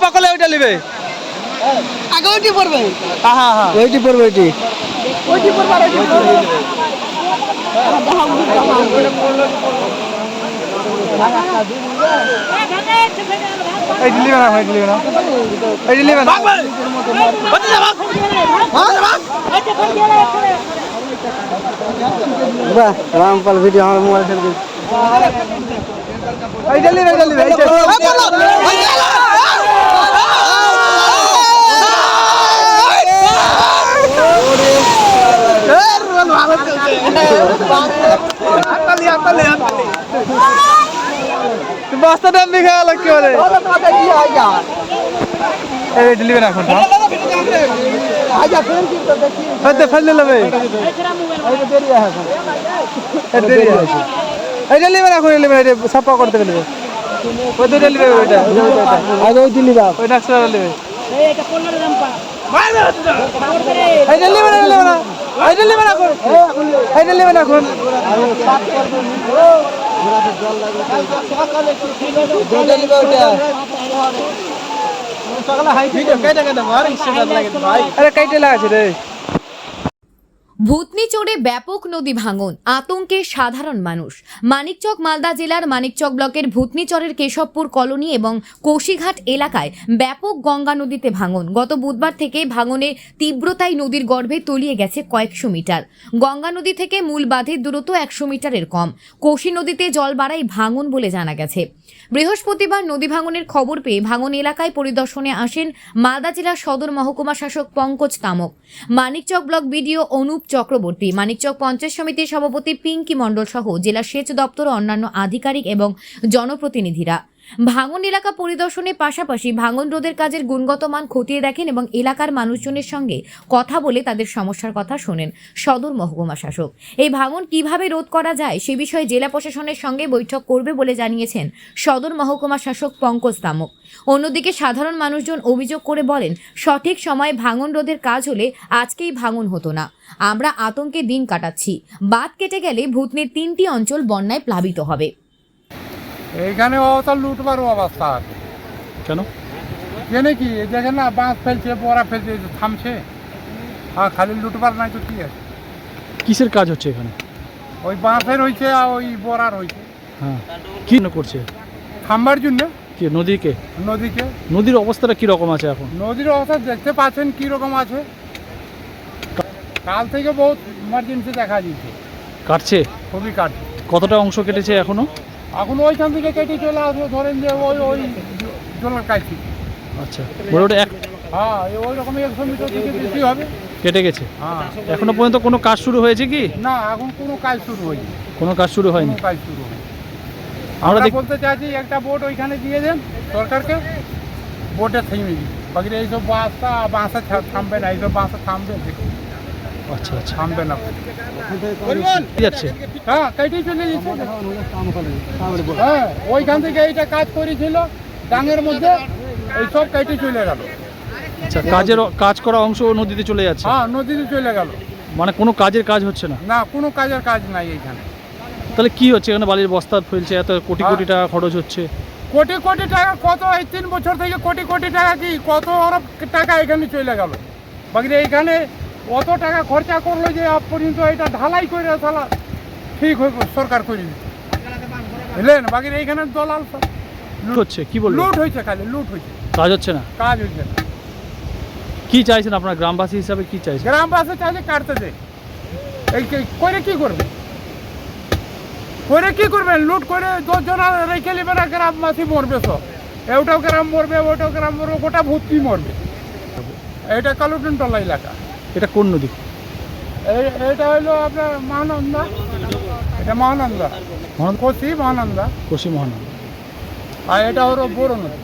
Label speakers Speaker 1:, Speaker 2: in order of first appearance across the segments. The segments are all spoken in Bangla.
Speaker 1: সাপা করলে ওইটা নেবে
Speaker 2: আগে ওইটি পড়বে।
Speaker 1: হ্যাঁ হ্যাঁ
Speaker 2: ওইটি পড়বে ওইটি পড়বে আর ওইটি পড়বে।
Speaker 1: এই দিলি না এই দিলি না এই দিলি না
Speaker 2: বাহ রামপাল ভিডিও আমার মোবাইল থেকে
Speaker 1: এই দিলি না এই বস্তাটা বিঘা গেল কি বলে এই দিলি না এখন হয়তো ফেলে নেবে এইটা নেবে না এখন নেবে সাপা করতে গেলে ওই দুটো নেবে ওইটা
Speaker 2: আগে ওই দিলি বাপ
Speaker 1: ওই নাকশা নেবে এইটা নেবে না এইটা নেবে না এখন এইটা নেবে না এখন আরে কাইটে লাগাছে রে।
Speaker 3: ভূতনি চড়ে ব্যাপক নদী ভাঙন, আতঙ্কে সাধারণ মানুষ। মানিকচক মালদা জেলার মানিকচক ব্লকের ভূতনিচরের কেশবপুর কলোনি এবং কোশিঘাট এলাকায় ব্যাপক গঙ্গা নদীতে ভাঙন। গত বুধবার থেকে ভাঙনের তীব্রতায় নদীর গর্ভে তলিয়ে গেছে কয়েকশো মিটার। গঙ্গা নদী থেকে মূল বাঁধের দূরত্ব 100 মিটারের কম। কোশি নদীতে জল বাড়ায় ভাঙন বলে জানা গেছে। বৃহস্পতিবার নদী ভাঙনের খবর পেয়ে ভাঙন এলাকায় পরিদর্শনে আসেন মালদা জেলার সদর মহকুমা শাসক পঙ্কজ তামক, মানিকচক ব্লক বিডিও অনুপ চক্রবর্তী, মানিকচক পঞ্চায়েত সমিতির সভাপতি পিঙ্কি মণ্ডল সহ জেলা সেচ দপ্তর ও অন্যান্য আধিকারিক এবং জনপ্রতিনিধিরা। ভাঙন এলাকা পরিদর্শনের পাশাপাশি ভাঙন রোধের কাজের গুণগত মান খতিয়ে দেখেন এবং এলাকার মানুষজনের সঙ্গে কথা বলে তাদের সমস্যার কথা শোনেন সদর মহকুমা শাসক। এই ভাঙন কিভাবে রোধ করা যায় সে বিষয়ে জেলা প্রশাসনের সঙ্গে বৈঠক করবে বলে জানিয়েছেন সদর মহকুমা শাসক পঙ্কজ তামক। অন্যদিকে সাধারণ মানুষজন অভিযোগ করে বলেন, সঠিক সময়ে ভাঙন রোধের কাজ হলে আজকেই ভাঙন হতো না। আমরা আতঙ্কে দিন কাটাচ্ছি। বাঁধ কেটে গেলে ভূতনির 3টি অঞ্চল বন্যায় প্লাবিত হবে।
Speaker 4: এইখানে অবস্থা লুটবার অবস্থা আছে।
Speaker 1: কেন
Speaker 4: জেনে কি দেখেন না, বাঁশ ফেলছে, বড়া ফেলছে, থামছে। হ্যাঁ, খালি লুটবার নাই তো কি আছে।
Speaker 1: কিসের কাজ হচ্ছে এখানে?
Speaker 4: ওই বাঁশের হয়েছে আর ওই বড়ার হয়েছে।
Speaker 1: হ্যাঁ, কি করছে?
Speaker 4: থামবার জন্য
Speaker 1: কি নদীকে?
Speaker 4: নদীকে।
Speaker 1: নদীর অবস্থাটা কি রকম আছে এখন?
Speaker 4: নদীর অবস্থা দেখতে পাচ্ছেন কি রকম আছে। কাল থেকে বহুত ইমার্জেন্সি দেখা দিচ্ছে,
Speaker 1: কাটছে?
Speaker 4: খুবই কাটছে।
Speaker 1: কতটা অংশ কেটেছে এখনো?
Speaker 4: এখন ওইখান থেকে কেটে চলে আসবে, ধরেন যে ওই ওই জলের কাছে।
Speaker 1: আচ্ছা, মোটামুটি
Speaker 4: হ্যাঁ, ওই রকম 100 মিটার থেকে বেশি হবে,
Speaker 1: কেটে গেছে।
Speaker 4: হ্যাঁ,
Speaker 1: এখনো পর্যন্ত কোনো কাজ শুরু হয়েছে কি?
Speaker 4: না এখন কোনো কাজ শুরু হয়নি।
Speaker 1: কোনো কাজ শুরু হয়নি।
Speaker 4: কোনো কাজ শুরু হয়নি।
Speaker 1: আমরা
Speaker 4: আমরা বলতে চাইছি একটা বোট ওইখানে দিয়ে দেন সরকারকে, বোটে থেমে দিই। বাকি এইসব বাঁশা থামবে না, এইসব বাঁশা থামবে,
Speaker 1: আচ্ছা আচ্ছা,
Speaker 4: থামবে না।
Speaker 1: যাচ্ছে।
Speaker 4: হ্যাঁ, কেটেই চলে যাচ্ছে। হ্যাঁ, ওইখান থেকে এইটা কাজ করেছিল ডাঙের মধ্যে, এইসব কেটে চলে গেল।
Speaker 1: আচ্ছা, কাজ করা অংশ নদীতে চলে যাচ্ছে।
Speaker 4: হ্যাঁ, নদীতে চলে গেল।
Speaker 1: মানে কোনো কাজের কাজ হচ্ছে না?
Speaker 4: না, কোনো কাজের কাজ নাই এইখানে।
Speaker 1: তাহলে কি হচ্ছে এখানে? বালির বস্তা ফেলছে, এত কোটি কোটি টাকা খরচ হচ্ছে।
Speaker 4: কোটি কোটি টাকা কত, এই 3 বছর থেকে কোটি কোটি টাকা কি কত অরব টাকা এখানে চলে গেল। বাকি এইখানে অত টাকা খরচা করলো যে আজ পর্যন্ত এটা ঢালাই করে তাহলে ঠিক হয়ে সরকার করে দিচ্ছে, বুঝলেন। বাকি এইখানে দলাল সব
Speaker 1: লুট হচ্ছে। কি বলবো,
Speaker 4: লুট হয়েছে, খালি লুট হয়েছে,
Speaker 1: কাজ হচ্ছে না।
Speaker 4: কাজ হয়েছে না।
Speaker 1: কি চাইছেন আপনার গ্রামবাসী হিসাবে? কি চাইছেন?
Speaker 4: গ্রামবাসী চাইছে কাটতে দে। এই করে কি করবে, করে কি করবেন? লুট করে 10 জন রেখে নেবে না, গ্রামবাসী মরবে সব। এটাও গ্রাম মরবে, ওটাও গ্রাম মরবে, গোটা ভূতনি মরবে। এটা কালুটনটলা এলাকা।
Speaker 1: এটা কোন নদী?
Speaker 4: এটা হলো আপনার মহানন্দা। এটা মহানন্দা, কোশি মহানন্দা,
Speaker 1: কোশি মহানন্দা।
Speaker 4: আর এটা হলো বড় নদী।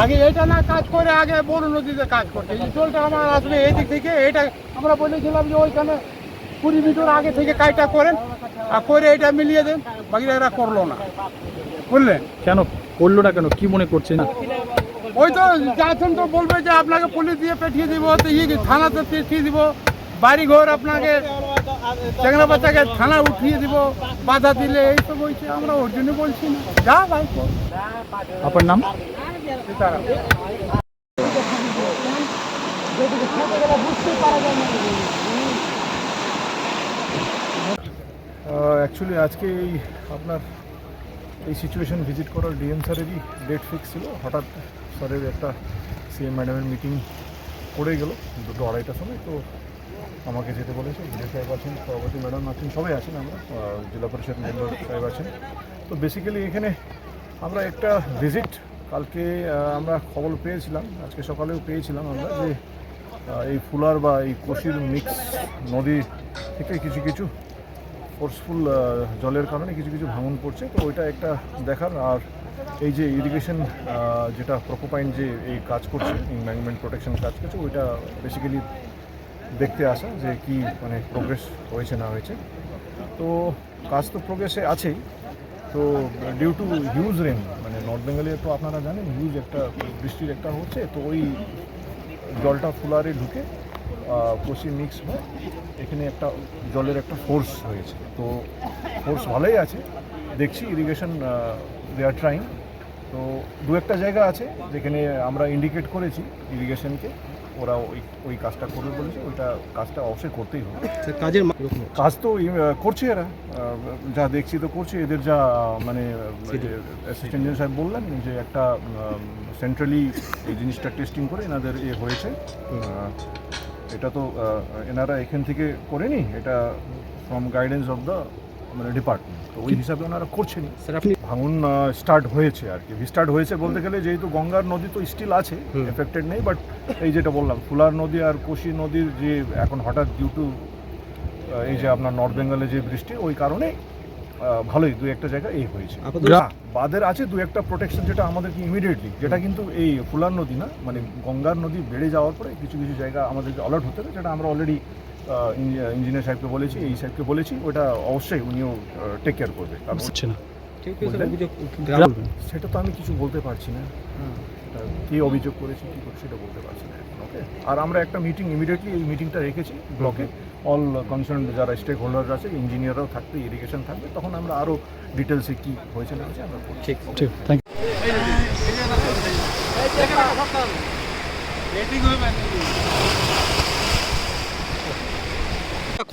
Speaker 4: আগে এটা না কাজ করে, আগে বড় নদীতে কাজ করছে। এই জলটা আমার আসবে এই দিক থেকে। এটা আমরা বলেছিলাম যে ওইখানে 20 মিটার আগে থেকে কাজটা করেন আর করে এটা মিলিয়ে দেন। বাকি এরা করলো না, বুঝলেন।
Speaker 1: কেন করলো না? কেন কি মনে করছে না?
Speaker 4: ওই তো যাচ্ছেন তো বলবে যে আপনাকে পুলিশ দিয়ে পাঠিয়ে দিব, তো থানাতে পাঠিয়ে দিব, বাড়ি ঘর আপনাকে চেংড়া বাচ্চাকে থানা উঠিয়ে দিব, বাধা দিলে এইসব হয়েছে। আমরা ওর জন্য বলছি না, যা ভাই।
Speaker 1: আপনার নাম?
Speaker 4: সীতারাম। অ্যাকচুয়ালি আজকে এই আপনার এই সিচুয়েশন ভিজিট করার ডিএম স্যারেরই ডেট ফিক্স ছিল। হঠাৎ স্যারের একটা সিএম ম্যাডামের মিটিং পড়ে গেল 2:30টার সময়। তো আমাকে যেতে বলেছে। বিজয় সাহেব আছেন, সভাপতি ম্যাডাম আছেন, সবাই আছেন, আমরা জেলা পরিষদ মেম্বার সাহেব আছেন। তো বেসিক্যালি এখানে আমরা একটা ভিজিট কালকে আমরা খবর পেয়েছিলাম, আজকে সকালেও পেয়েছিলাম আমরা, যে এই ফুলার বা এই কোশির মিক্স নদী থেকে কিছু কিছু ফোর্সফুল জলের কারণে কিছু কিছু ভাঙন পড়ছে। তো ওইটা একটা দেখার, আর এই যে ইরিগেশন যেটা প্রোকোপাইন যে এই কাজ করছে, এনভায়রনমেন্ট প্রোটেকশন কাজ করছে, ওইটা বেসিক্যালি দেখতে আসা যে কি মানে প্রোগ্রেস হয়েছে না হয়েছে। তো কাজ তো প্রোগ্রেসে আছেই। তো ডিউ টু হিউজ রেন, মানে নর্থ বেঙ্গলে তো আপনারা জানেন হিউজ একটা বৃষ্টির একটা হচ্ছে। তো ওই জলটা ফুলারে ঢুকে কোশি মিক্স হয়, এখানে একটা জলের একটা ফোর্স হয়েছে। তো ফোর্স ভালোই আছে, দেখছি ইরিগেশন দে আর ট্রাইং। তো দু একটা জায়গা আছে যেখানে আমরা ইন্ডিকেট করেছি ইরিগেশনকে, ওরা ওই কাজটা করবে বলেছে। ওইটা কাজটা অবশ্যই করতেই হবে।
Speaker 2: কাজের
Speaker 4: কাজ তো করছে এরা, যা দেখছি তো করছে। এদের যা মানে অ্যাসিস্ট্যান্ট ইঞ্জিনিয়ার সাহেব বললেন যে একটা সেন্ট্রালি এই জিনিসটা টেস্টিং করে এনাদের হয়েছে। এটা তো এনারা এখান থেকে করেনি, এটা ফ্রম গাইডেন্স অফ দ্য মানে ডিপার্টমেন্ট। তো ওই হিসাবে ওনারা করছেন। ভাঙন স্টার্ট হয়েছে আর কি। স্টার্ট হয়েছে বলতে গেলে, যেহেতু গঙ্গার নদী তো স্টিল আছে, এফেক্টেড নেই, বাট এই যেটা বললাম ফুলার নদী আর কোশি নদীর যে এখন হঠাৎ ডিউ টু এই যে আপনার নর্থ বেঙ্গলে যে বৃষ্টি, ওই কারণে ভালোই দু একটা জায়গায় এই হয়েছে। বাদের আছে দু একটা প্রোটেকশন যেটা আমাদেরকে ইমিডিয়েটলি, যেটা কিন্তু এই ফুলার নদী না, মানে গঙ্গার নদী বেড়ে যাওয়ার পরে কিছু কিছু জায়গা আমাদেরকে অ্যালার্ট হতে হবে, যেটা আমরা অলরেডি ইঞ্জিনিয়ার সাহেবকে বলেছি, এই সাহেবকে বলেছি। ওটা অবশ্যই উনিও টেক কেয়ার করবে। কারণ হচ্ছে না সেটা তো আমি কিছু বলতে পারছি না, কী অভিযোগ করেছি কী করছে সেটা বলতে পারছি না। ওকে, আর আমরা একটা মিটিং ইমিডিয়েটলি এই মিটিংটা রেখেছি ব্লকে। অল কনসার্ন যারা স্টেক হোল্ডার আছে, ইঞ্জিনিয়াররাও থাকবে, ইরিগেশন থাকবে, তখন আমরা আরও ডিটেলসে কী হয়েছে না হয়েছে আমরা ঠিক ঠিক থ্যাংক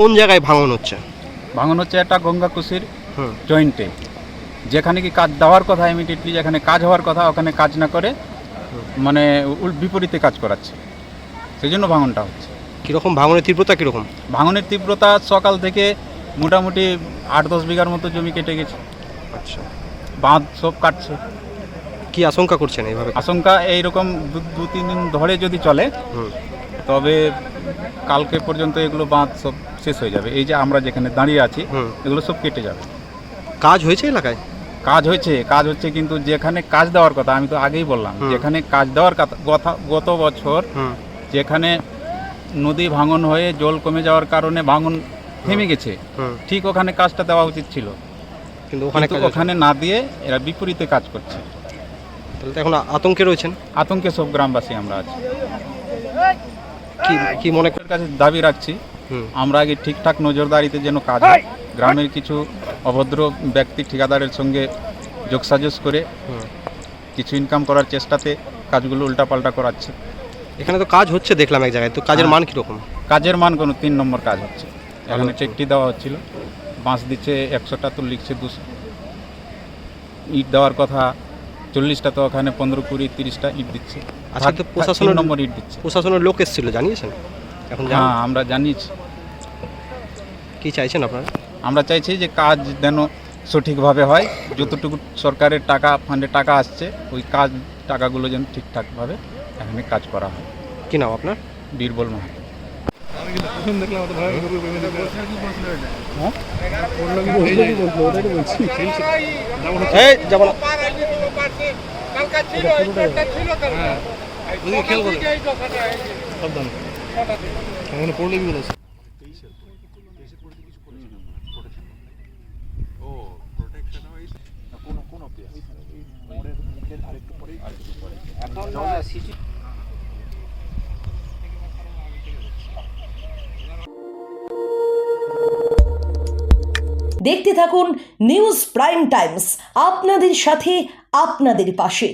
Speaker 2: কোন জায়গায় ভাঙন হচ্ছে?
Speaker 5: ভাঙন হচ্ছে একটা গঙ্গা কোশির জয়েন্টে, যেখানে কি কাজ দেওয়ার কথা ইমিডিয়েটলি, যেখানে কাজ হওয়ার কথা ওখানে কাজ না করে মানে বিপরীতে কাজ করাচ্ছে, সেই জন্য ভাঙনটা হচ্ছে।
Speaker 2: কীরকম ভাঙনের তীব্রতা কীরকম?
Speaker 5: ভাঙনের তীব্রতা সকাল থেকে মোটামুটি 8-10 বিঘার মতো জমি কেটে গেছে।
Speaker 2: আচ্ছা,
Speaker 5: বাঁধ সব কাটছে।
Speaker 2: কি আশঙ্কা করছেন এইভাবে?
Speaker 5: আশঙ্কা এইরকম 2-3 দিন ধরে যদি চলে, তবে কালকে পর্যন্ত এগুলো বাঁধ সব শেষ হয়ে যাবে। এই যে আমরা যেখানে দাঁড়িয়ে আছি এগুলো সব কেটে যাবে।
Speaker 2: কাজ হয়েছে এলাকায়?
Speaker 5: কাজ হচ্ছে কিন্তু যেখানে কাজ দেওয়ার কথা, আমি তো আগেই বললাম, যেখানে কাজ দেওয়ার কথা গত বছর যেখানে নদী ভাঙন হয়ে জল কমে যাওয়ার কারণে ভাঙন থেমে গেছে, ঠিক ওখানে কাজটা দেওয়া উচিত ছিল, কিন্তু ওখানে না দিয়ে এরা বিপরীতে কাজ করছে।
Speaker 2: তাহলে তো এখন আতঙ্কে রয়েছেন?
Speaker 5: আতঙ্কে সব গ্রামবাসী আমরা আছি।
Speaker 2: কি মনে
Speaker 5: করার কাছে দাবি রাখছি, আমরা আগে ঠিকঠাক নজরদারিতে যেন কাজ হয়। গ্রামের কিছু অভদ্র ব্যক্তি ঠিকাদারের সঙ্গে যোগসাজশ করে কিছু ইনকাম করার চেষ্টাতে কাজগুলো উল্টাপাল্টা করাচ্ছে।
Speaker 2: এখানে তো কাজ হচ্ছে দেখলাম এক জায়গায়, তো কাজের মান কীরকম?
Speaker 5: কাজের মান কোনো 3 নম্বর কাজ হচ্ছে। এখানে চেকটি দেওয়া হচ্ছিল, বাঁশ দিচ্ছে 100টা, তো লিখছে 200। ইট দেওয়ার কথা 40টা, তো ওখানে 15-20-30টা ইট দিচ্ছে।
Speaker 2: আচ্ছা, তো প্রশাসনের
Speaker 5: নম্বর ইট দিচ্ছে।
Speaker 2: প্রশাসনের লোক এসেছিল, জানিয়েছেন? এখন
Speaker 5: হ্যাঁ, আমরা জানিয়েছি।
Speaker 2: কি চাইছেন আপনারা?
Speaker 5: আমরা চাইছি যে কাজ যেন সঠিকভাবে হয়, যতটুকু সরকারের টাকা ফান্ডে টাকা আসছে ওই কাজ টাকাগুলো যেন ঠিকঠাকভাবে এখানে কাজ করা হয়।
Speaker 2: কি নাম আপনার?
Speaker 5: বীরবল মাহাতো।
Speaker 6: দেখতে থাকুন নিউজ প্রাইম টাইমস, আপনাদের সাথে আপনাদের পাশে।